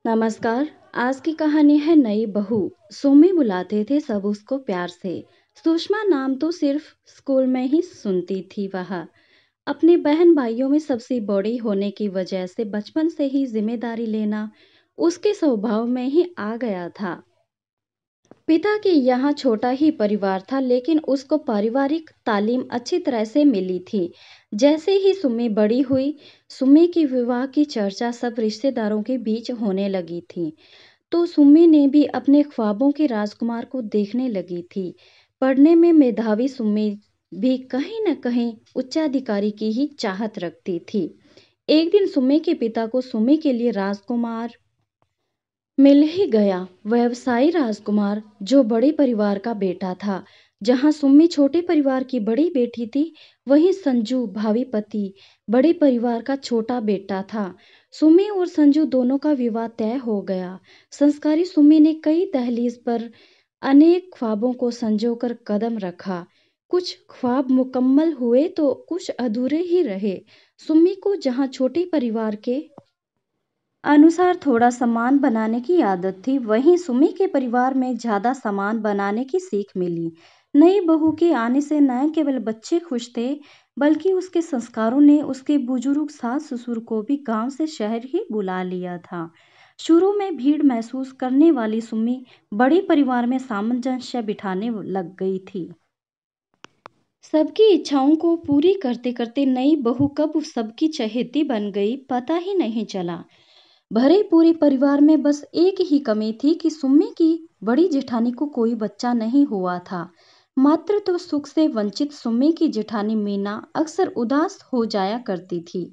नमस्कार। आज की कहानी है नई बहू। सुमी बुलाते थे सब उसको प्यार से। सुषमा नाम तो सिर्फ स्कूल में ही सुनती थी वह। अपने बहन भाइयों में सबसे बड़ी होने की वजह से बचपन से ही जिम्मेदारी लेना उसके स्वभाव में ही आ गया था। पिता के यहाँ छोटा ही परिवार था, लेकिन उसको पारिवारिक तालीम अच्छी तरह से मिली थी। जैसे ही सुमी बड़ी हुई, सुमी की विवाह की चर्चा सब रिश्तेदारों के बीच होने लगी थी। तो सुमी ने भी अपने ख्वाबों के राजकुमार को देखने लगी थी। पढ़ने में मेधावी सुमी भी कहीं न कहीं उच्चाधिकारी की ही चाहत रखती थी। एक दिन सुमी के पिता को सुमी के लिए राजकुमार मिल ही गया। व्यवसायी राजकुमार, जो बड़े परिवार का बेटा था। जहां सुम्मी छोटे परिवार की बड़ी बेटी थी, वहीं संजू भावी पति बड़े परिवार का छोटा बेटा था। सुम्मी और संजू दोनों का विवाह तय हो गया। संस्कारी सुम्मी ने कई दहलीज पर अनेक ख्वाबों को संजोकर कदम रखा। कुछ ख्वाब मुकम्मल हुए तो कुछ अधूरे ही रहे। सुम्मी को जहां छोटे परिवार के अनुसार थोड़ा सामान बनाने की आदत थी, वहीं सुमी के परिवार में ज्यादा सामान बनाने की सीख मिली। नई बहू के आने से न केवल बच्चे खुश थे, बल्कि उसके संस्कारों ने उसके बुजुर्ग सास ससुर को भी गांव से शहर ही बुला लिया था। शुरू में भीड़ महसूस करने वाली सुमी बड़े परिवार में सामंजस्य बिठाने लग गई थी। सबकी इच्छाओं को पूरी करते करते नई बहू कब सबकी चहेती बन गई, पता ही नहीं चला। भरे पूरे परिवार में बस एक ही कमी थी कि सुम्मी की बड़ी जेठानी को कोई बच्चा नहीं हुआ था। मात्र तो सुख से वंचित सुम्मी की जेठानी मीना अक्सर उदास हो जाया करती थी।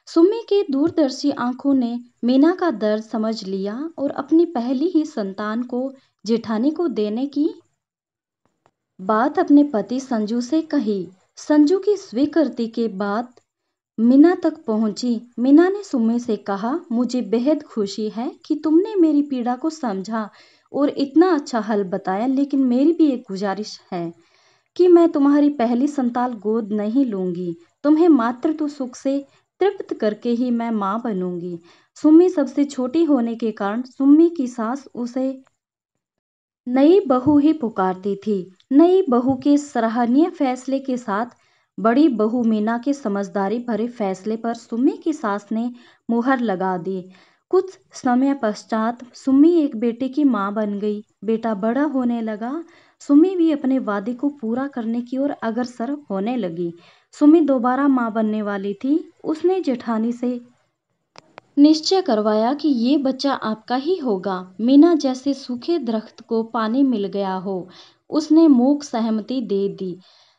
सुम्मी की दूरदर्शी आंखों ने मीना का दर्द समझ लिया और अपनी पहली ही संतान को जेठानी को देने की बात अपने पति संजू से कही। संजू की स्वीकृति के बाद मीना तक पहुंची। मीना ने सुम्मी से कहा, मुझे बेहद खुशी है कि तुमने मेरी पीड़ा को समझा और इतना अच्छा हल बताया, लेकिन मेरी भी एक गुजारिश है कि मैं तुम्हारी पहली संतान गोद नहीं लूंगी। तुम्हें मात्र तो सुख से तृप्त करके ही मैं मां बनूंगी। सुम्मी सबसे छोटी होने के कारण सुम्मी की सास उसे नई बहू ही पुकारती थी। नई बहू के सराहनीय फैसले के साथ बड़ी बहू मीना के समझदारी भरे फैसले पर सुम्मी की सास ने मुहर लगा दी। कुछ समय पश्चात सुम्मी एक बेटे की मां बन गई। बेटा बड़ा होने लगा। सुम्मी भी अपने वादे को पूरा करने की ओर अग्रसर होने लगी। सुम्मी दोबारा मां बनने वाली थी। उसने जेठानी से निश्चय करवाया कि ये बच्चा आपका ही होगा। मीना जैसे सूखे दरख्त को पानी मिल गया हो, उसने मूक सहमति दे दी।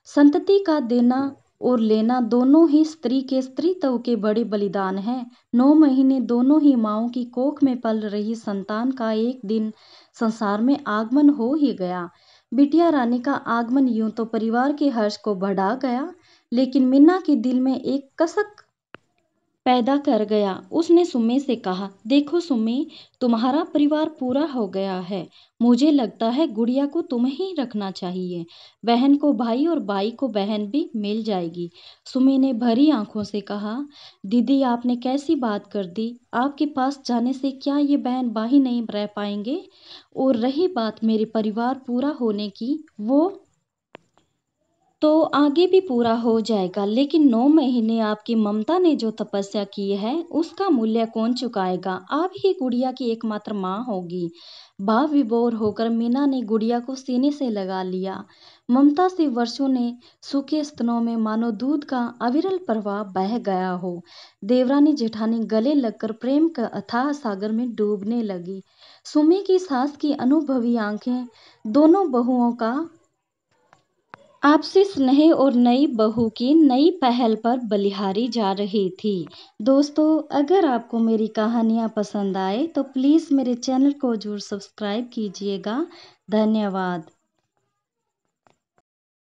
संतति का देना और लेना दोनों ही स्त्री के स्त्रीत्व के बड़े बलिदान हैं। 9 महीने दोनों ही माँओं की कोख में पल रही संतान का एक दिन संसार में आगमन हो ही गया। बिटिया रानी का आगमन यूं तो परिवार के हर्ष को बढ़ा गया, लेकिन मीना के दिल में एक कसक पैदा कर गया। उसने सुम्मी से कहा, देखो सुम्मी, तुम्हारा परिवार पूरा हो गया है। मुझे लगता है गुड़िया को तुम्हें ही रखना चाहिए। बहन को भाई और भाई को बहन भी मिल जाएगी। सुम्मी ने भरी आंखों से कहा, दीदी आपने कैसी बात कर दी। आपके पास जाने से क्या ये बहन भाई नहीं रह पाएंगे। और रही बात मेरे परिवार पूरा होने की, वो तो आगे भी पूरा हो जाएगा, लेकिन 9 महीने आपकी ममता ने जो तपस्या की है, उसका मूल्य कौन चुकाएगा। आप ही गुड़िया की एकमात्र माँ होगी। भाव विभोर होकर मीना ने गुड़िया को सीने से लगा लिया। ममता से वर्षों ने सूखे स्तनों में मानो दूध का अविरल प्रवाह बह गया हो। देवरानी जेठानी गले लगकर प्रेम का अथाह सागर में डूबने लगी। सुमी की सास की अनुभवी आंखें दोनों बहुओं का आपसी स्नेह और नई बहू की नई पहल पर बलिहारी जा रही थी। दोस्तों, अगर आपको मेरी कहानियाँ पसंद आए तो प्लीज़ मेरे चैनल को ज़रूर सब्सक्राइब कीजिएगा। धन्यवाद।